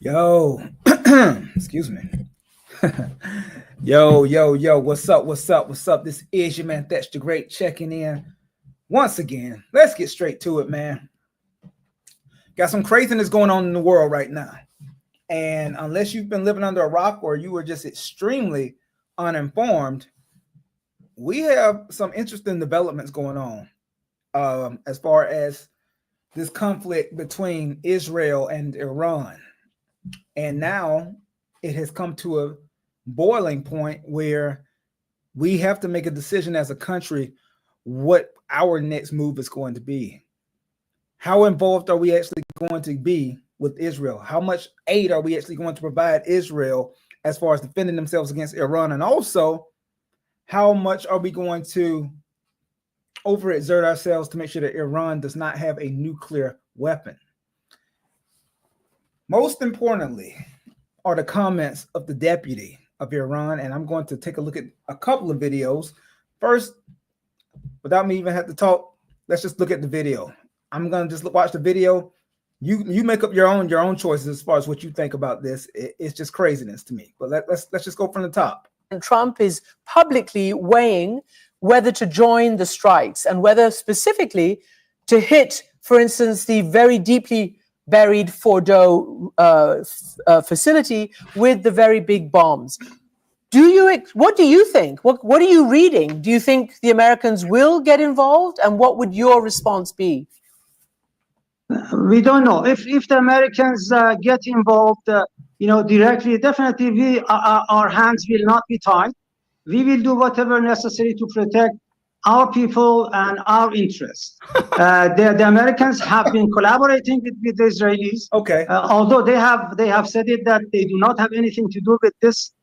Yo, excuse me. Yo, what's up? What's up? This is your man Thatch the Great checking in once again. Let's get straight to it, man. Got some craziness going on in the world right now. And unless you've been living under a rock or you were just extremely uninformed, we have some interesting developments going on as far as this conflict between Israel and Iran. And now it has come to a boiling point where we have to make a decision as a country what our next move is going to be. How involved are we actually going to be with Israel? How much aid are we actually going to provide Israel as far as defending themselves against Iran? And also, how much are we going to overexert ourselves to make sure that Iran does not have a nuclear weapon? Most importantly are the comments of the deputy of Iran, and I'm going to take a look at a couple of videos. First, without me even have to talk, let's just look at the video. I'm going to just watch the video. You make up your own choices as far as what you think about this. It's just craziness to me. But let's just go from the top. And Trump is publicly weighing whether to join the strikes and whether specifically to hit, for instance, the very deeply buried Fordo facility with the very big bombs. What do you think? What are you reading? Do you think the Americans will get involved? And what would your response be? We don't know. If the Americans get involved, directly, definitely our hands will not be tied. We will do whatever necessary to protect our people and our interests. The Americans have been collaborating with the Israelis. Okay. Although they have said it that they do not have anything to do with this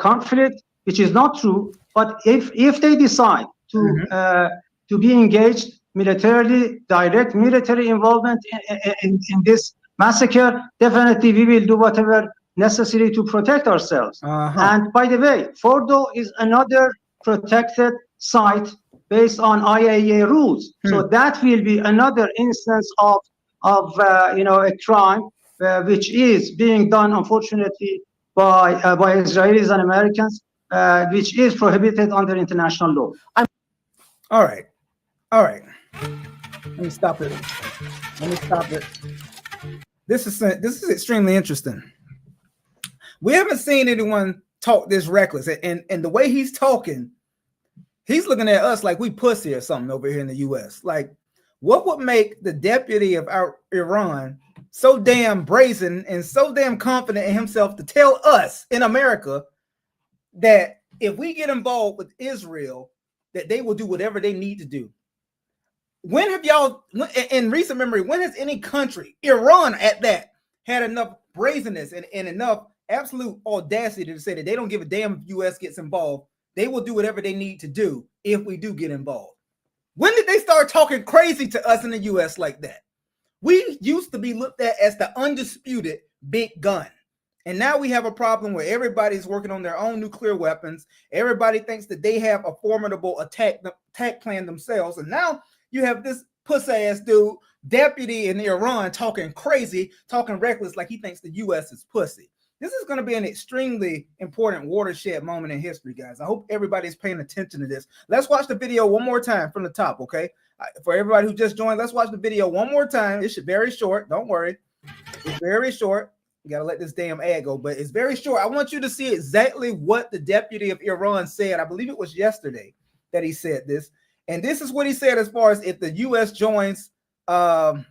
conflict, which is not true. But if they decide to be engaged militarily, direct military involvement in this massacre, definitely we will do whatever necessary to protect ourselves. And by the way, Fordo is another protected site based on IAEA rules. So that will be another instance of a crime which is being done, unfortunately, by Israelis and Americans, which is prohibited under international law. All right. Let me stop it. This is extremely interesting. We haven't seen anyone talk this reckless, and the way he's talking, he's looking at us like we pussy or something over here in the U.S. Like, what would make the deputy of Iran so damn brazen and so damn confident in himself to tell us in America that if we get involved with Israel, that they will do whatever they need to do? When have y'all, in recent memory, when has any country, Iran at that, had enough brazenness and enough absolute audacity to say that they don't give a damn if U.S. gets involved? They will do whatever they need to do if we do get involved. When did they start talking crazy to us in the U.S. like that? We used to be looked at as the undisputed big gun. And now we have a problem where everybody's working on their own nuclear weapons. Everybody thinks that they have a formidable attack plan themselves. And now you have this puss-ass dude, deputy in Iran, talking crazy, talking reckless like he thinks the U.S. is pussy. This is going to be an extremely important watershed moment in history, guys. I hope everybody's paying attention to this. Let's watch the video one more time from the top, okay? For everybody who just joined, let's watch the video one more time. It's very short. Don't worry. It's very short. You got to let this damn ad go, but it's very short. I want you to see exactly what the deputy of Iran said. I believe it was yesterday that he said this. And this is what he said as far as if the U.S. joins, with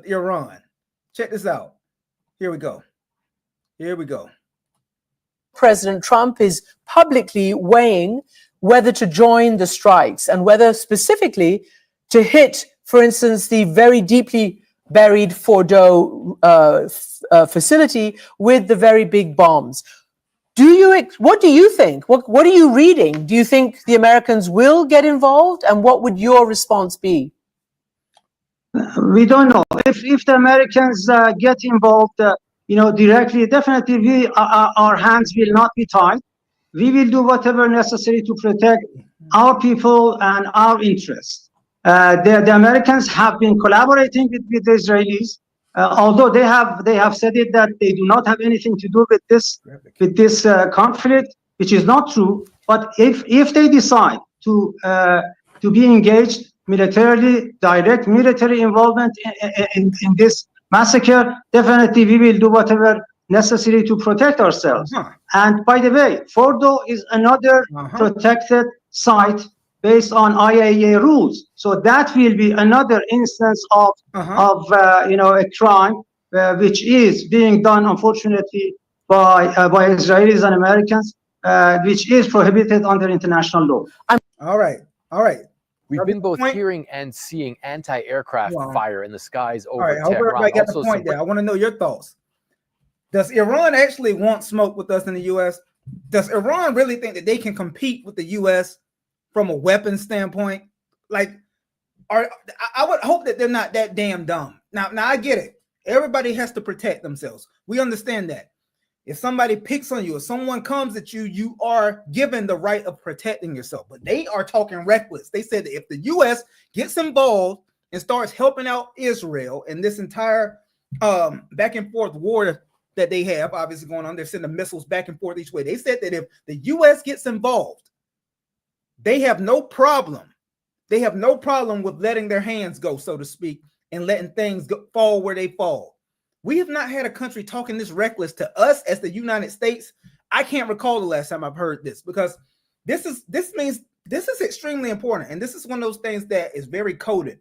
Iran. Check this out. Here we go. President Trump is publicly weighing whether to join the strikes and whether specifically to hit, for instance, the very deeply buried Fordo facility with the very big bombs. What do you think? What are you reading? Do you think the Americans will get involved? And what would your response be? We don't know. If the Americans get involved, directly, definitely our hands will not be tied. We will do whatever necessary to protect our people and our interests. The Americans have been collaborating with the Israelis. although they have said it that they do not have anything to do with this conflict, which is not true. But if they decide to be engaged militarily, direct military involvement in this massacre, definitely we will do whatever necessary to protect ourselves. And by the way, Fordo is another protected site based on IAEA rules. So that will be another instance of a crime which is being done, unfortunately, by Israelis and Americans, which is prohibited under international law. All right. We've been both hearing and seeing anti-aircraft fire in the skies over Tehran. I hope everybody got the point there. I want to know your thoughts. Does Iran actually want smoke with us in the U.S.? Does Iran really think that they can compete with the U.S. from a weapons standpoint? Like, I would hope that they're not that damn dumb. Now I get it. Everybody has to protect themselves. We understand that. If somebody picks on you, if someone comes at you, you are given the right of protecting yourself. But they are talking reckless. They said that if the U.S. gets involved and starts helping out Israel in this entire back and forth war that they have obviously going on, they're sending missiles back and forth each way. They said that if the U.S. gets involved, they have no problem. They have no problem with letting their hands go, so to speak, and letting things fall where they fall. We have not had a country talking this reckless to us as the United States. I can't recall the last time I've heard this, because this is extremely important. And this is one of those things that is very coded.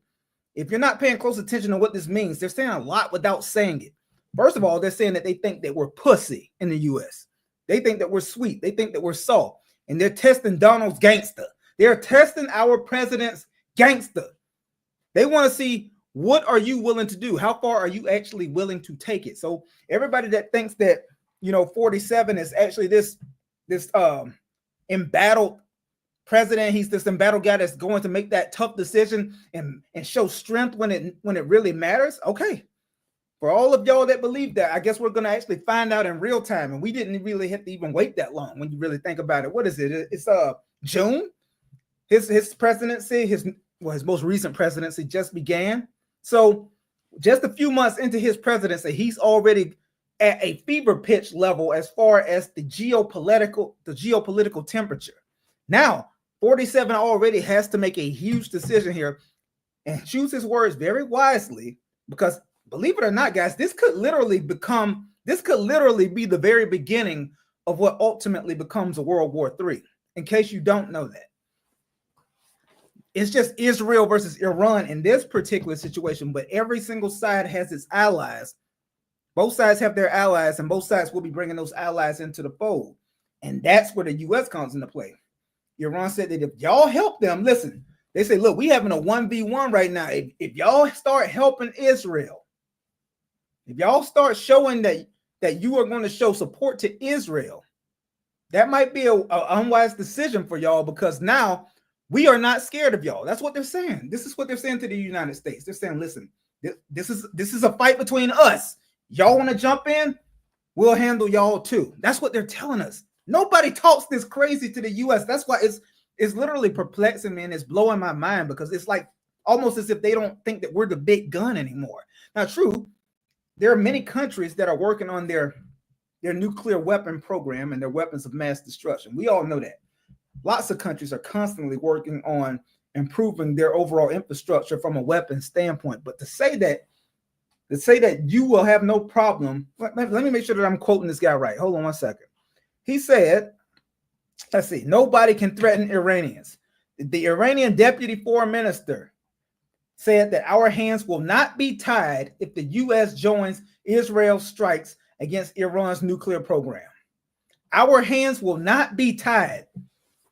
If you're not paying close attention to what this means, they're saying a lot without saying it. First of all, they're saying that they think that we're pussy in the US. They think that we're sweet. They think that we're soft. And they're testing Donald's gangster. They're testing our president's gangster. They want to see, what are you willing to do? How far are you actually willing to take it? So everybody that thinks that, 47 is actually this embattled president, he's this embattled guy that's going to make that tough decision and show strength when it really matters. Okay. For all of y'all that believe that, I guess we're going to actually find out in real time. And we didn't really have to even wait that long when you really think about it. What is it? It's June. His presidency, his most recent presidency just began. So just a few months into his presidency, he's already at a fever pitch level as far as the geopolitical temperature. Now, 47 already has to make a huge decision here and choose his words very wisely, because believe it or not, guys, this could literally be the very beginning of what ultimately becomes a World War III, in case you don't know that. It's just Israel versus Iran in this particular situation, but every single side has its allies. Both sides have their allies, and both sides will be bringing those allies into the fold. And that's where the U.S. comes into play. Iran said that if y'all help them, listen, they say, look, we having a 1v1 right now. If y'all start helping Israel, if y'all start showing that you are going to show support to Israel, that might be an unwise decision for y'all, because now we are not scared of y'all. That's what they're saying. This is what they're saying to the United States. They're saying, listen, this is a fight between us. Y'all want to jump in? We'll handle y'all too. That's what they're telling us. Nobody talks this crazy to the U.S. That's why it's literally perplexing me, and it's blowing my mind, because it's like almost as if they don't think that we're the big gun anymore. Now, true, there are many countries that are working on their nuclear weapon program and their weapons of mass destruction. We all know that. Lots of countries are constantly working on improving their overall infrastructure from a weapons standpoint. But to say that you will have no problem, let me make sure that I'm quoting this guy right. Hold on one second. He said, let's see, nobody can threaten Iranians. The Iranian deputy foreign minister said that our hands will not be tied if the U.S. joins Israel's strikes against Iran's nuclear program. Our hands will not be tied.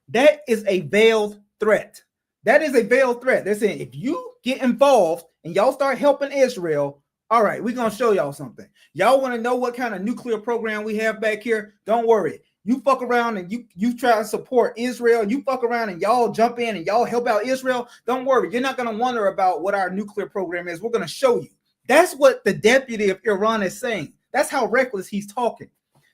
That is a veiled threat. That is a veiled threat. They're saying, if you get involved and y'all start helping Israel, all right, we're going to show y'all something. Y'all want to know what kind of nuclear program we have back here? Don't worry. You fuck around and you try to support Israel. You fuck around and y'all jump in and y'all help out Israel. Don't worry. You're not going to wonder about what our nuclear program is. We're going to show you. That's what the deputy of Iran is saying. That's how reckless he's talking.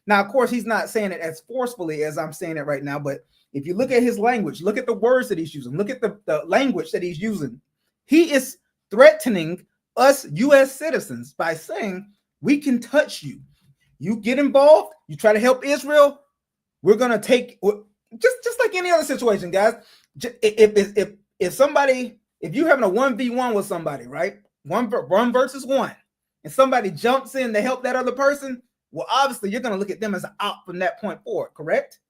Now, of course, he's not saying it as forcefully as I'm saying it right now, but if you look at his language, look at the words that he's using, look at the language that he's using. He is threatening us U.S. citizens by saying we can touch you. You get involved, you try to help Israel, we're gonna take just like any other situation, guys. If somebody, if you're having a 1v1 with somebody, right? One versus one, and somebody jumps in to help that other person, well, obviously you're gonna look at them as an out from that point forward, correct?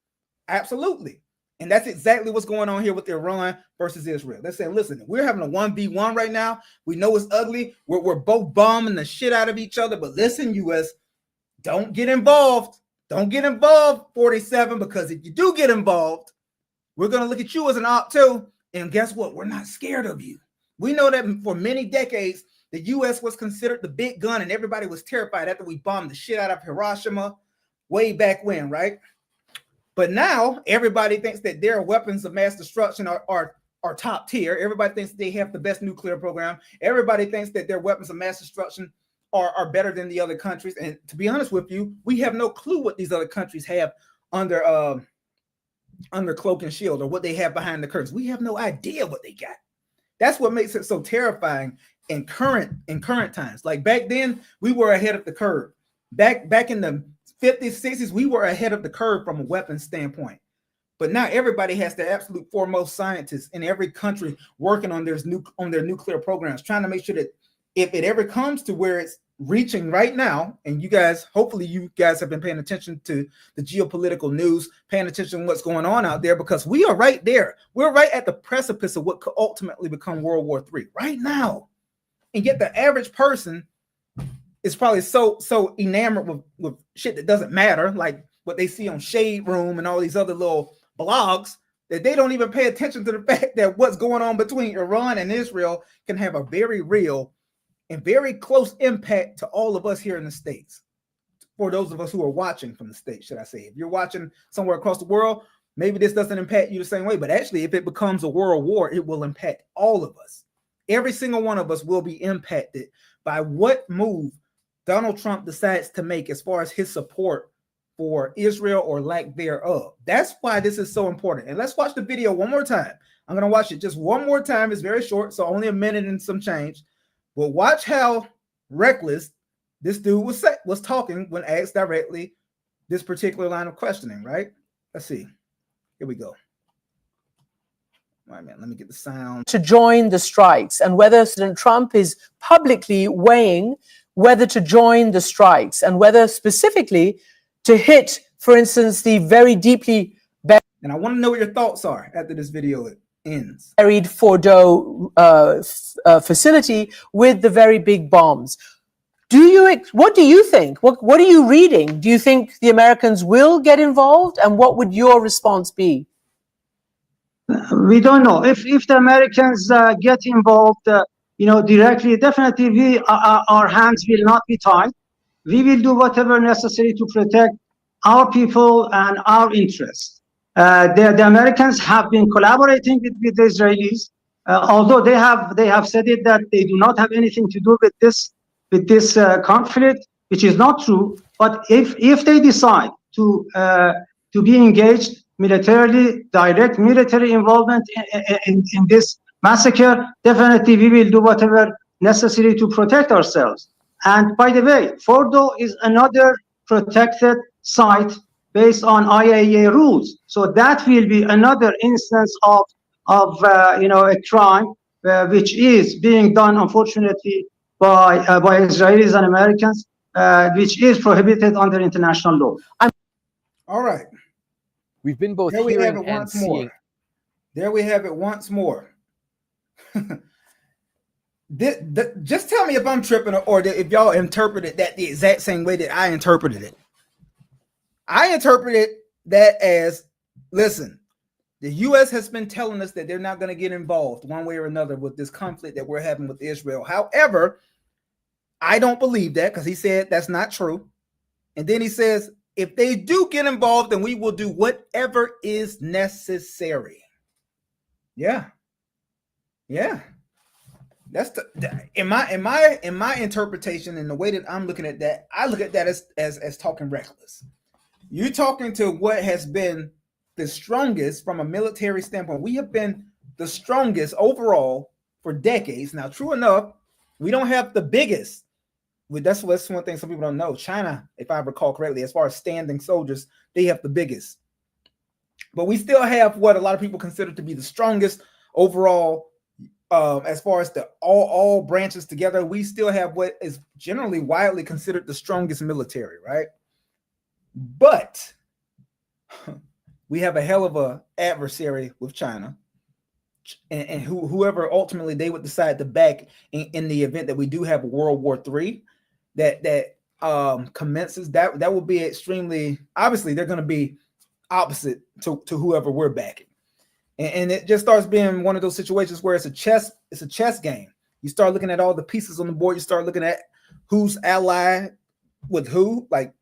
Absolutely. And that's exactly what's going on here with Iran versus Israel. They're saying, listen, we're having a 1v1 right now. We know it's ugly. We're both bombing the shit out of each other. But listen, US, don't get involved. Don't get involved, 47, because if you do get involved, we're going to look at you as an op too. And guess what? We're not scared of you. We know that for many decades, the US was considered the big gun and everybody was terrified after we bombed the shit out of Hiroshima way back when, right? But now everybody thinks that their weapons of mass destruction are top tier. Everybody thinks they have the best nuclear program. Everybody thinks that their weapons of mass destruction are better than the other countries. And to be honest with you, we have no clue what these other countries have under cloak and shield, or what they have behind the curtains. We have no idea what they got. That's what makes it so terrifying in current times. Like back then, we were ahead of the curve. Back in the 50s, 60s, we were ahead of the curve from a weapons standpoint. But now everybody has the absolute foremost scientists in every country working on their nuclear programs, trying to make sure that if it ever comes to where it's reaching right now, and you guys, hopefully you guys have been paying attention to the geopolitical news, paying attention to what's going on out there, because we are right there. We're right at the precipice of what could ultimately become World War III right now. And yet the average person is probably so enamored with shit that doesn't matter, like what they see on Shade Room and all these other little blogs, that they don't even pay attention to the fact that what's going on between Iran and Israel can have a very real and very close impact to all of us here in the States. For those of us who are watching from the States, should I say. If you're watching somewhere across the world, maybe this doesn't impact you the same way, but actually if it becomes a world war, it will impact all of us. Every single one of us will be impacted by what move Donald Trump decides to make as far as his support for Israel or lack thereof. That's why this is so important. And let's watch the video one more time. I'm going to watch it just one more time. It's very short, so only a minute and some change. But watch how reckless this dude was talking when asked directly this particular line of questioning, right? Let's see. Here we go. All right, man, let me get the sound. To join the strikes, and whether President Trump is publicly weighing whether to join the strikes, and whether specifically to hit, for instance, the very deeply buried. And I want to know what your thoughts are after this video ends. Buried Fordo facility with the very big bombs. What do you think? What are you reading? Do you think the Americans will get involved? And what would your response be? We don't know. If the Americans get involved, directly, definitely our hands will not be tied. We will do whatever necessary to protect our people and our interests. The Americans have been collaborating with the Israelis, although they have said it that they do not have anything to do with this conflict, which is not true. But if they decide to be engaged militarily, direct military involvement in this massacre, definitely we will do whatever necessary to protect ourselves. And by the way, Fordo is another protected site based on IAEA rules. So that will be another instance of a crime which is being done, unfortunately, by Israelis and Americans, which is prohibited under international law. All right. We've been both hearing and seeing. There we have it once more. Just tell me if I'm tripping or if y'all interpreted that the exact same way that I interpreted it. I interpreted that as, listen, the U.S. has been telling us that they're not going to get involved one way or another with this conflict that we're having with Israel. However, I don't believe that, because he said that's not true. And then he says, if they do get involved, then we will do whatever is necessary. Yeah. That's in my interpretation, and the way that I'm looking at that, I look at that as talking reckless. You're talking to what has been the strongest from a military standpoint. We have been the strongest overall for decades. Now, true enough, We don't have the biggest. That's one thing some people don't know. China, if I recall correctly, as far as standing soldiers, they have the biggest. But we still have what a lot of people consider to be the strongest overall, as far as the all branches together. We still have what is generally widely considered the strongest military, right? But we have a hell of a adversary with China, and whoever ultimately they would decide to back in the event that we do have a World War III that commences. That will be extremely, obviously they're going to be opposite to whoever we're backing, and it just starts being one of those situations where it's a chess game. You start looking at all the pieces on the board. You start looking at who's allied with who. Like,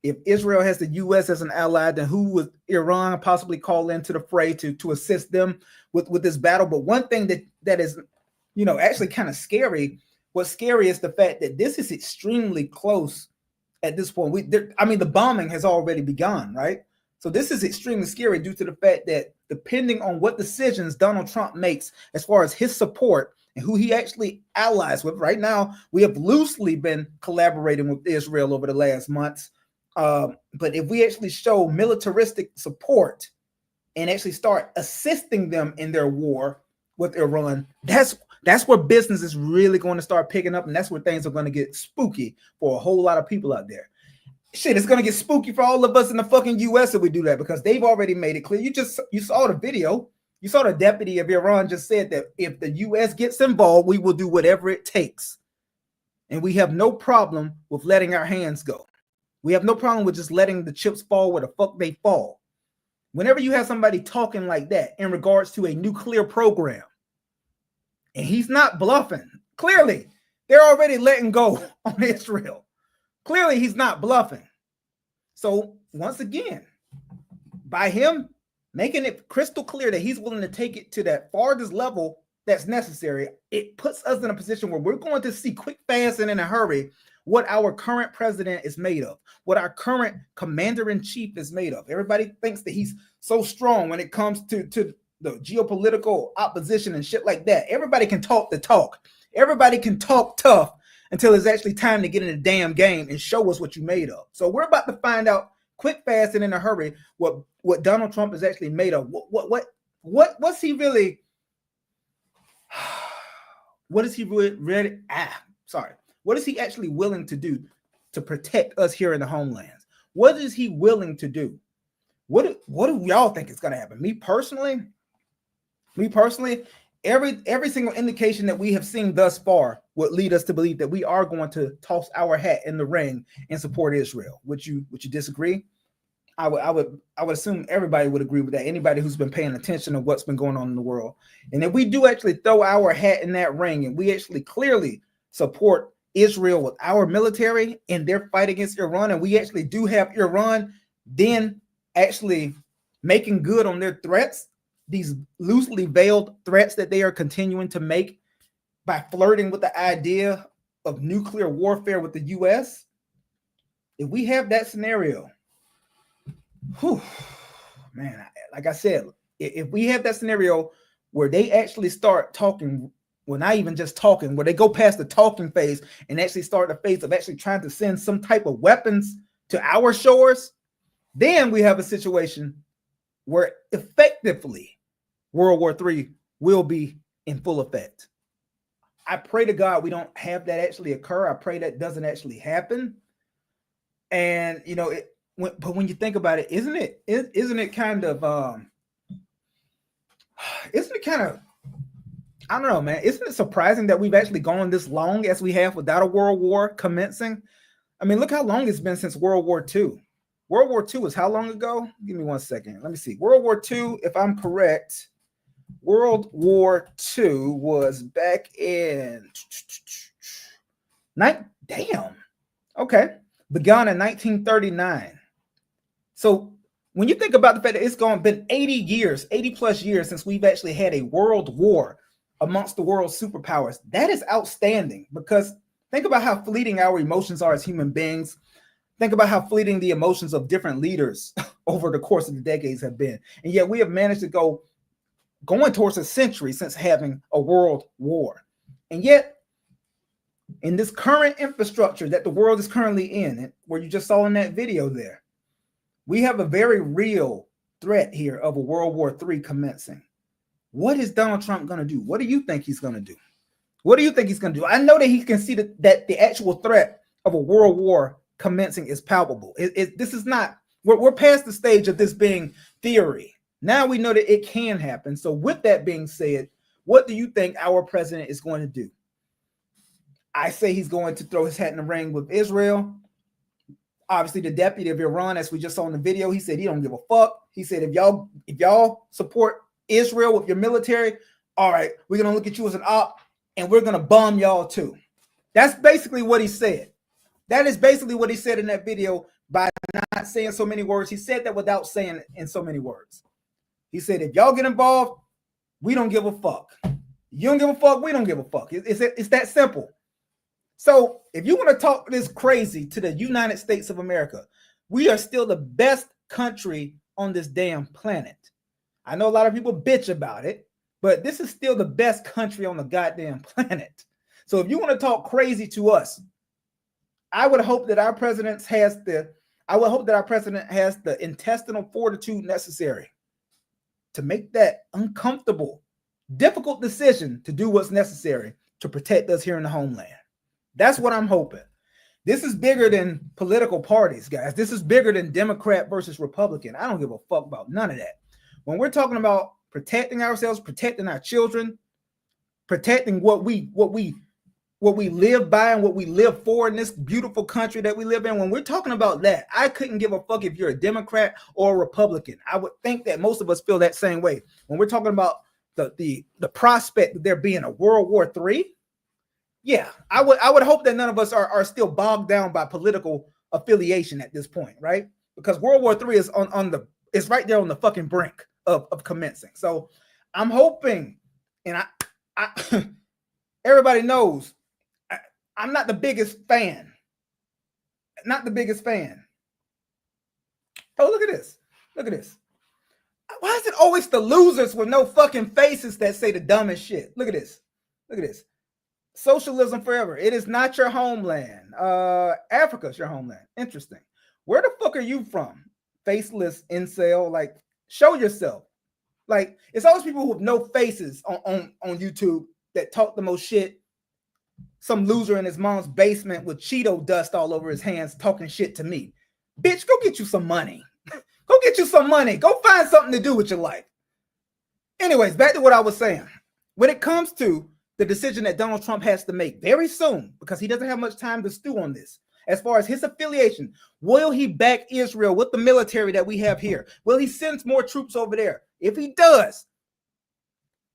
if Israel has the U.S. as an ally, then who would Iran possibly call into the fray to assist them with this battle? But one thing that is, actually kind of scary. What's scary is the fact that this is extremely close at this point. The bombing has already begun, right? So this is extremely scary due to the fact that depending on what decisions Donald Trump makes as far as his support and who he actually allies with, right now we have loosely been collaborating with Israel over the last months. But if we actually show militaristic support and actually start assisting them in their war with Iran, that's where business is really going to start picking up, and that's where things are going to get spooky for a whole lot of people out there. Shit, it's going to get spooky for all of us in the fucking U.S. if we do that, because they've already made it clear. You saw the video. You saw the deputy of Iran just said that if the U.S. gets involved, we will do whatever it takes. And we have no problem with letting our hands go. We have no problem with just letting the chips fall where the fuck they fall. Whenever you have somebody talking like that in regards to a nuclear program, and he's not bluffing, clearly they're already letting go on Israel. Clearly he's not bluffing. So once again, by him making it crystal clear that he's willing to take it to that farthest level that's necessary, it puts us in a position where we're going to see quick, fast, and in a hurry what our current president is made of, what our current commander-in-chief is made of. Everybody thinks that he's so strong when it comes to the geopolitical opposition and shit like that. Everybody can talk the talk. Everybody can talk tough until it's actually time to get in the damn game and show us what you made of. So we're about to find out quick, fast, and in a hurry what Donald Trump is actually made of. What's he really? What is he really? What is he actually willing to do to protect us here in the homelands? What is he willing to do? What do y'all think is going to happen? Me personally, every single indication that we have seen thus far would lead us to believe that we are going to toss our hat in the ring and support Israel. Would you disagree? I would assume everybody would agree with that. Anybody who's been paying attention to what's been going on in the world. And if we do actually throw our hat in that ring and we actually clearly support Israel with our military in their fight against Iran, and we actually do have Iran then actually making good on their threats, these loosely veiled threats that they are continuing to make by flirting with the idea of nuclear warfare with the U.S. If we have that scenario, man, like I said, if we have that scenario where they actually start talking, well, not even just talking, where they go past the talking phase and actually start the phase of actually trying to send some type of weapons to our shores, then we have a situation where effectively World War III will be in full effect. I pray to God we don't have that actually occur. I pray that doesn't actually happen. And but when you think about it, isn't it kind of I don't know, man. Isn't it surprising that we've actually gone this long as we have without a world war commencing? I mean, look how long it's been since World War II. World War II was how long ago? Give me 1 second. Let me see. World War II, if I'm correct, World War II was back in Okay. Begun in 1939. So when you think about the fact that it's been 80 plus years since we've actually had a world war amongst the world's superpowers, that is outstanding, because think about how fleeting our emotions are as human beings. Think about how fleeting the emotions of different leaders over the course of the decades have been. And yet we have managed to going towards a century since having a world war. And yet in this current infrastructure that the world is currently in, where you just saw in that video there, we have a very real threat here of a World War III commencing. What is Donald Trump going to do? What do you think he's going to do? What do you think he's going to do? I know that he can see that the actual threat of a world war commencing is palpable. This is not, we're past the stage of this being theory. Now we know that it can happen. So with that being said, what do you think our president is going to do? I say he's going to throw his hat in the ring with Israel. Obviously, the deputy of Iran, as we just saw in the video, he said he don't give a fuck. He said, if y'all support Israel with your military, all right, we're going to look at you as an op and we're going to bomb y'all too. That's basically what he said. That is basically what he said in that video by not saying so many words. He said that without saying it in so many words. He said, if y'all get involved, we don't give a fuck. You don't give a fuck, we don't give a fuck. It's that simple. So if you want to talk this crazy to the United States of America, we are still the best country on this damn planet. I know a lot of people bitch about it, but this is still the best country on the goddamn planet. So if you want to talk crazy to us, I would hope that our president has the intestinal fortitude necessary to make that uncomfortable, difficult decision to do what's necessary to protect us here in the homeland. That's what I'm hoping. This is bigger than political parties, guys. This is bigger than Democrat versus Republican. I don't give a fuck about none of that. When we're talking about protecting ourselves, protecting our children, protecting what we live by and what we live for in this beautiful country that we live in, when we're talking about that, I couldn't give a fuck if you're a Democrat or a Republican. I would think that most of us feel that same way. When we're talking about the prospect of there being a World War III, yeah, I would hope that none of us are still bogged down by political affiliation at this point, right? Because World War III is right there on the fucking brink of commencing. So I'm hoping, and I everybody knows I'm not the biggest fan. Not the biggest fan. Oh, look at this. Look at this. Why is it always the losers with no fucking faces that say the dumbest shit? Look at this. Look at this. Socialism forever. It is not your homeland. Africa's your homeland. Interesting. Where the fuck are you from? Faceless incel. Like, show yourself. Like, it's always people with no faces on YouTube that talk the most shit. Some loser in his mom's basement with Cheeto dust all over his hands talking shit to me. Bitch, go get you some money. Go get you some money. Go find something to do with your life. Anyways, back to what I was saying. When it comes to the decision that Donald Trump has to make very soon, because he doesn't have much time to stew on this, as far as his affiliation, will he back Israel with the military that we have here? Will he send more troops over there? If he does,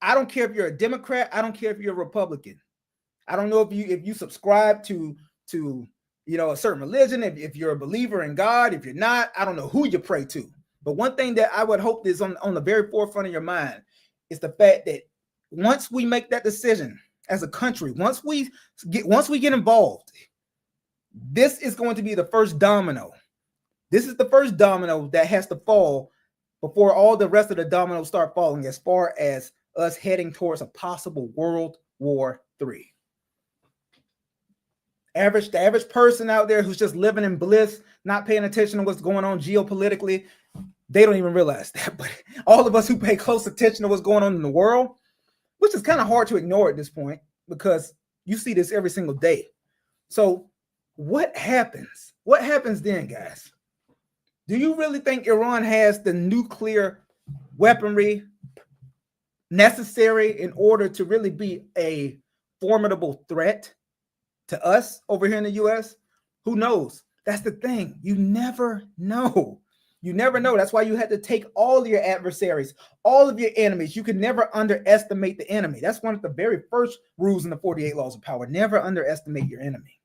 I don't care if you're a Democrat. I don't care if you're a Republican. I don't know if you subscribe to a certain religion, if you're a believer in God, if you're not, I don't know who you pray to. But one thing that I would hope is on the very forefront of your mind is the fact that once we make that decision as a country, once we get involved, this is going to be the first domino. This is the first domino that has to fall before all the rest of the dominoes start falling, as far as us heading towards a possible World War III. The average person out there who's just living in bliss, not paying attention to what's going on geopolitically, they don't even realize that. But all of us who pay close attention to what's going on in the world, which is kind of hard to ignore at this point because you see this every single day. So what happens? What happens then, guys? Do you really think Iran has the nuclear weaponry necessary in order to really be a formidable threat to us over here in the U.S.? Who knows? That's the thing. You never know. You never know. That's why you have to take all of your adversaries, all of your enemies. You can never underestimate the enemy. That's one of the very first rules in the 48 Laws of Power. Never underestimate your enemy.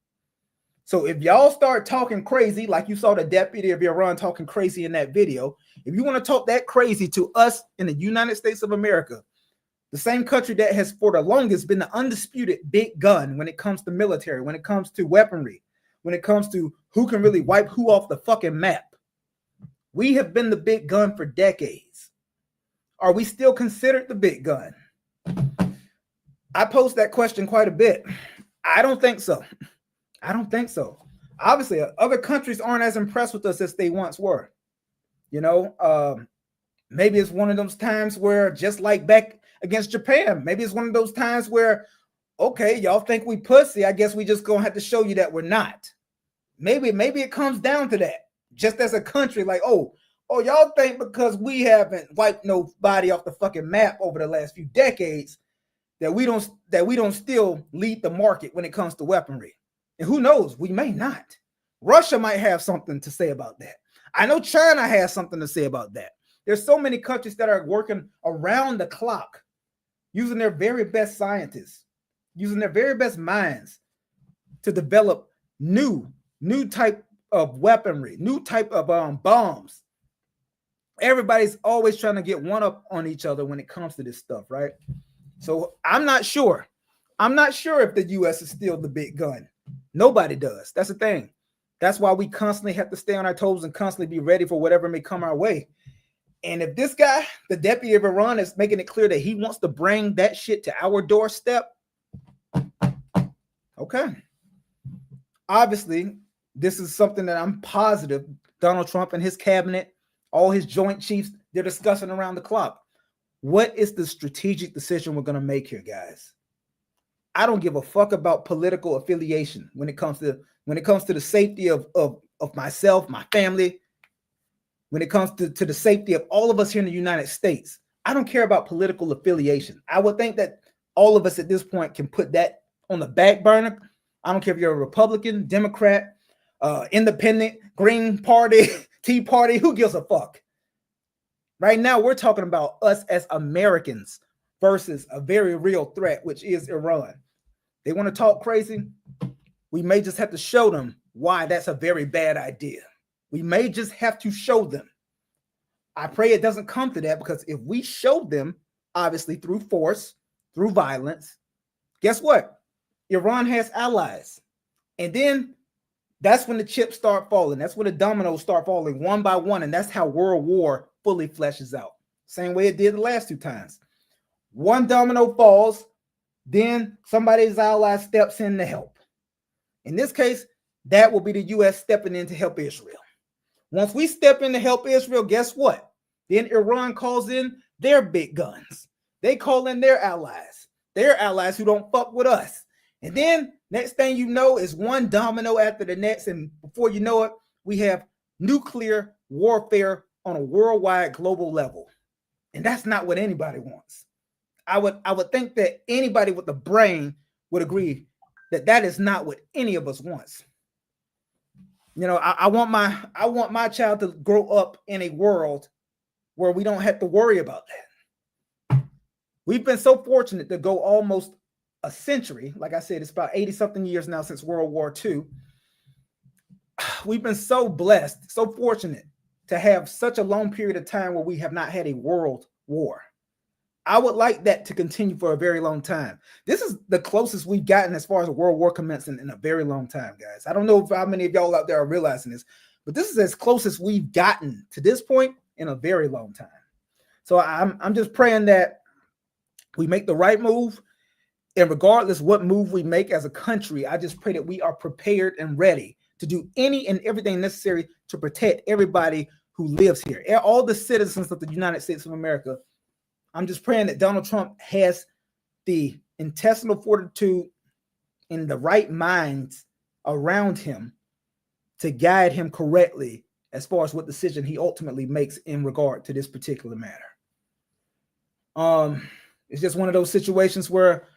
So if y'all start talking crazy, like you saw the deputy of Iran talking crazy in that video, if you want to talk that crazy to us in the United States of America, the same country that has for the longest been the undisputed big gun when it comes to military, when it comes to weaponry, when it comes to who can really wipe who off the fucking map. We have been the big gun for decades. Are we still considered the big gun? I post that question quite a bit. I don't think so. I don't think so. Obviously, other countries aren't as impressed with us as they once were. You know, maybe it's one of those times where, just like back against Japan, maybe it's one of those times where, okay, y'all think we pussy. I guess we just gonna have to show you that we're not. Maybe it comes down to that. Just as a country, like, oh, y'all think because we haven't wiped nobody off the fucking map over the last few decades that we don't still lead the market when it comes to weaponry. And who knows, we may not. Russia might have something to say about that. I know China has something to say about that. There's so many countries that are working around the clock, using their very best scientists, using their very best minds to develop new type of weaponry, new type of bombs. Everybody's always trying to get one up on each other when it comes to this stuff, right? So I'm not sure. I'm not sure if the U.S. is still the big gun. Nobody does. That's the thing. That's why we constantly have to stay on our toes and constantly be ready for whatever may come our way. And if this guy, the deputy of Iran, is making it clear that he wants to bring that shit to our doorstep, okay. Obviously, this is something that I'm positive Donald Trump and his cabinet, all his joint chiefs, they're discussing around the clock. What is the strategic decision we're going to make here, guys? I don't give a fuck about political affiliation when it comes to the safety of myself, my family, when it comes to the safety of all of us here in the United States. I don't care about political affiliation. I would think that all of us at this point can put that on the back burner. I don't care if you're a Republican, Democrat, Independent, Green Party, Tea Party, who gives a fuck? Right now, we're talking about us as Americans versus a very real threat, which is Iran. They want to talk crazy. We may just have to show them why that's a very bad idea. We may just have to show them. I pray it doesn't come to that, because if we show them, obviously through force, through violence, guess what? Iran has allies. And then that's when the chips start falling. That's when the dominoes start falling one by one. And that's how World War fully fleshes out. Same way it did the last two times. One domino falls, then somebody's ally steps in to help. In this case, that will be the U.S. stepping in to help Israel. Once we step in to help Israel, guess what? Then Iran calls in their big guns. They call in their allies who don't fuck with us. And then next thing you know is one domino after the next. And before you know it, we have nuclear warfare on a worldwide global level. And that's not what anybody wants. I would think that anybody with a brain would agree that that is not what any of us wants. You know, I want my child to grow up in a world where we don't have to worry about that. We've been so fortunate to go almost a century. Like I said, it's about 80 something years now since World War II. We've been so blessed, so fortunate to have such a long period of time where we have not had a world war. I would like that to continue for a very long time. This is the closest we've gotten as far as a world war commencing in a very long time, guys. I don't know how many of y'all out there are realizing this, but this is as close as we've gotten to this point in a very long time. So I'm just praying that we make the right move. And regardless what move we make as a country, I just pray that we are prepared and ready to do any and everything necessary to protect everybody who lives here, all the citizens of the United States of America. I'm just praying that Donald Trump has the intestinal fortitude and the right minds around him to guide him correctly as far as what decision he ultimately makes in regard to this particular matter. It's just one of those situations where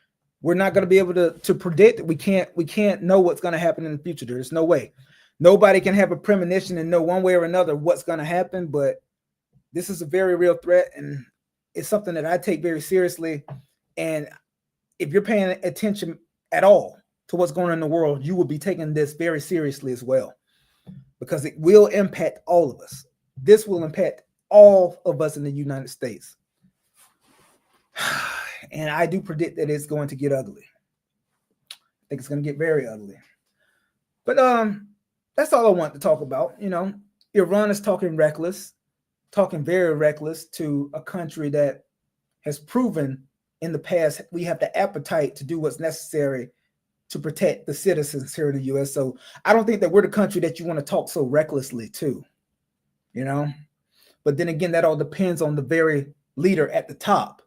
we're not going to be able to predict it. We can't know what's going to happen in the future. There's no way. Nobody can have a premonition and know one way or another what's going to happen, but this is a very real threat, and it's something that I take very seriously. And if you're paying attention at all to what's going on in the world, you will be taking this very seriously as well, because it will impact all of us. This will impact all of us in the United States. And I do predict that it's going to get ugly. I think it's going to get very ugly. But that's all I want to talk about. You know, Iran is talking very reckless to a country that has proven in the past we have the appetite to do what's necessary to protect the citizens here in the U.S. So I don't think that we're the country that you want to talk so recklessly to, you know. But then again, that all depends on the very leader at the top.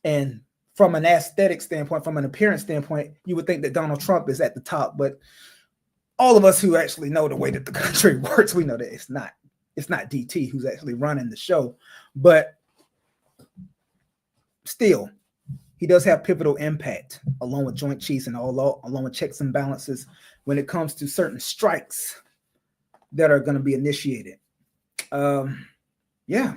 And from an aesthetic standpoint, from an appearance standpoint, you would think that Donald Trump is at the top. But all of us who actually know the way that the country works, we know that it's not DT who's actually running the show. But still, he does have pivotal impact, along with Joint Chiefs and along with checks and balances when it comes to certain strikes that are going to be initiated. Yeah,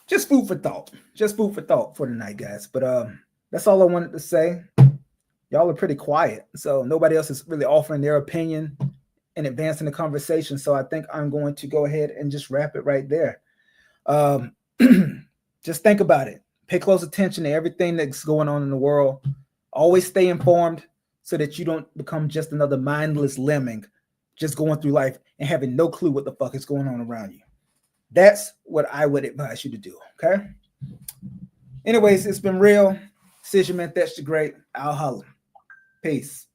just food for thought. Just food for thought for tonight, guys. But that's all I wanted to say. Y'all are pretty quiet, so nobody else is really offering their opinion and advancing the conversation. So I think I'm going to go ahead and just wrap it right there. Just think about it. Pay close attention to everything that's going on in the world. Always stay informed so that you don't become just another mindless lemming, just going through life and having no clue what the fuck is going on around you. That's what I would advise you to do, okay? Anyways, it's been real. Decision Man, that's the great. I'll holler. Peace.